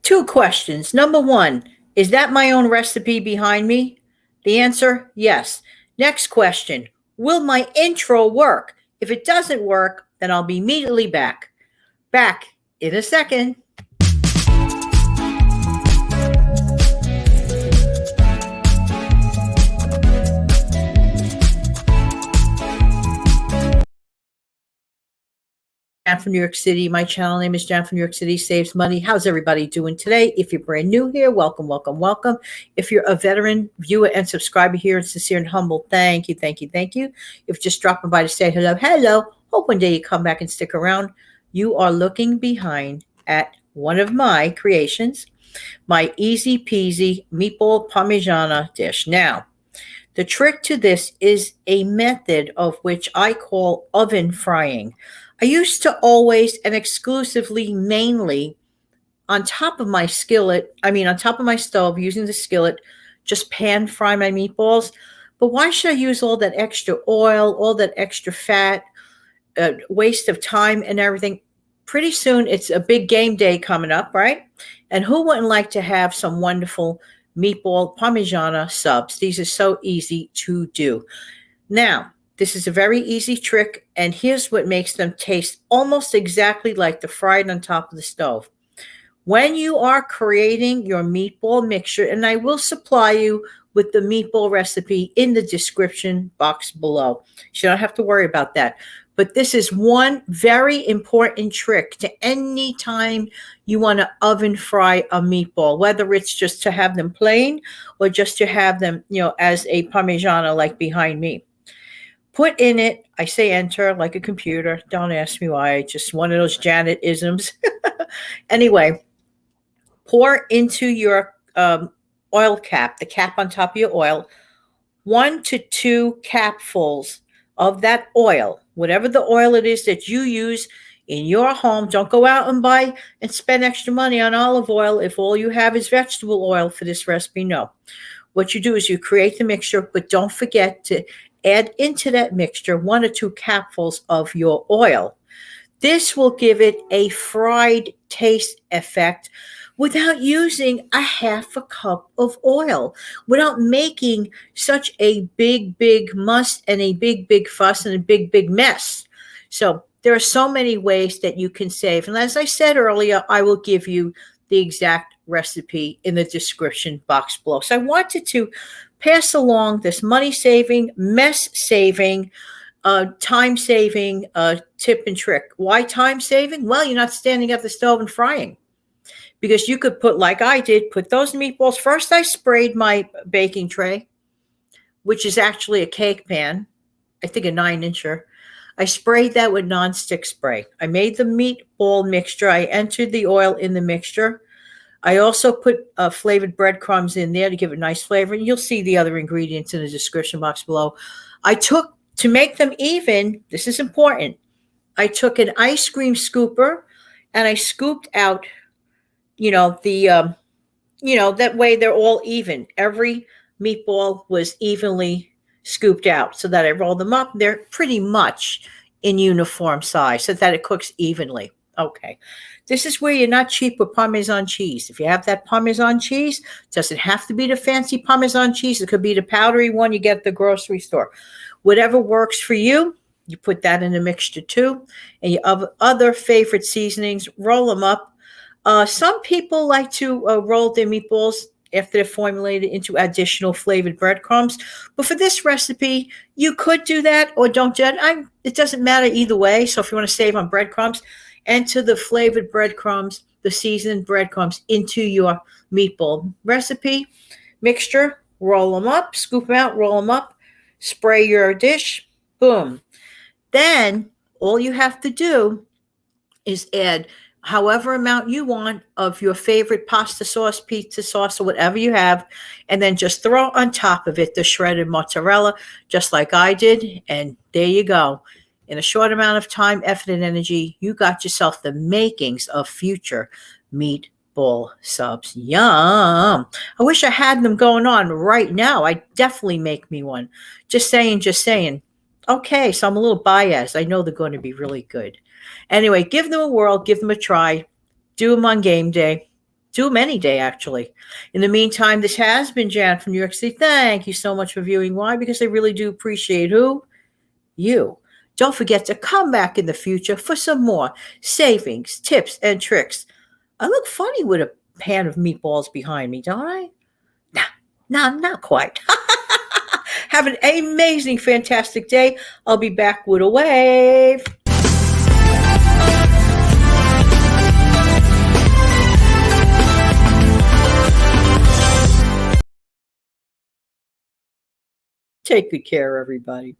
Two questions. Number one, is that my own recipe behind me? The answer, yes. Next question, will my intro work? If it doesn't work, then I'll be immediately back. Back in a second. Jan from New York City. My channel name is Jan from New York City Saves Money. How's everybody doing today? If you're brand new here, welcome, welcome, welcome. If you're a veteran viewer and subscriber here, and sincere and humble, thank you, thank you, thank you. If just dropping by to say hello, hello. Hope one day you come back and stick around. You are looking behind at one of my creations, my easy peasy meatball parmigiana dish. Now, the trick to this is a method of which I call oven frying. I used to always and exclusively, mainly, on top of my stove, using the skillet, just pan fry my meatballs. But why should I use all that extra oil, all that extra fat, waste of time and everything? Pretty soon, it's a big game day coming up, right? And who wouldn't like to have some wonderful meatball parmigiana subs? These are so easy to do. Now, this is a very easy trick, and here's what makes them taste almost exactly like the fried on top of the stove. When you are creating your meatball mixture, and I will supply you with the meatball recipe in the description box below. You don't have to worry about that. But this is one very important trick to any time you want to oven fry a meatball, whether it's just to have them plain or just to have them, as a parmigiana like behind me. Put in it, I say enter like a computer. Don't ask me why. Just one of those Janet isms. Anyway, pour into your oil cap, the cap on top of your oil, 1 to 2 capfuls of that oil, whatever the oil it is that you use in your home. Don't go out and buy and spend extra money on olive oil if all you have is vegetable oil for this recipe. No. What you do is you create the mixture, but don't forget to add into that mixture 1 or 2 capfuls of your oil. This will give it a fried taste effect without using a half a cup of oil, without making such a big, big muss and a big, big fuss and a big, big mess. So there are so many ways that you can save. And as I said earlier, I will give you the exact recipe in the description box below. So I wanted to pass along this money-saving, mess-saving, time-saving tip and trick. Why time-saving? Well, you're not standing at the stove and frying. Because you could put, like I did, put those meatballs. First, I sprayed my baking tray, which is actually a cake pan. I think a 9-incher. I sprayed that with nonstick spray. I made the meatball mixture. I entered the oil in the mixture. I also put flavored breadcrumbs in there to give it nice flavor. And you'll see the other ingredients in the description box below. To make them even, this is important, I took an ice cream scooper and I scooped out, that way they're all even. Every meatball was evenly scooped out so that I roll them up. They're pretty much in uniform size so that it cooks evenly. Okay. This is where you're not cheap with Parmesan cheese. If you have that Parmesan cheese, it doesn't have to be the fancy Parmesan cheese. It could be the powdery one you get at the grocery store. Whatever works for you, you put that in the mixture too. And your other favorite seasonings, roll them up. Some people like to roll their meatballs after they're formulated into additional flavored breadcrumbs. But for this recipe, you could do that or don't do that. It doesn't matter either way. So if you want to save on breadcrumbs, enter the flavored breadcrumbs, the seasoned breadcrumbs into your meatball recipe mixture. Roll them up, scoop them out, roll them up, spray your dish, boom. Then all you have to do is add however amount you want of your favorite pasta sauce, pizza sauce, or whatever you have, and then just throw on top of it the shredded mozzarella, just like I did, and there you go. In a short amount of time, effort, and energy, you got yourself the makings of future meatball subs. Yum. I wish I had them going on right now. I'd definitely make me one. Just saying, just saying. Okay, so I'm a little biased. I know they're going to be really good. Anyway, give them a whirl. Give them a try. Do them on game day. Do them any day, actually. In the meantime, this has been Jan from New York City. Thank you so much for viewing. Why? Because I really do appreciate who? You. Don't forget to come back in the future for some more savings, tips, and tricks. I look funny with a pan of meatballs behind me, don't I? No, not quite. Have an amazing, fantastic day. I'll be back with a wave. Take good care, everybody.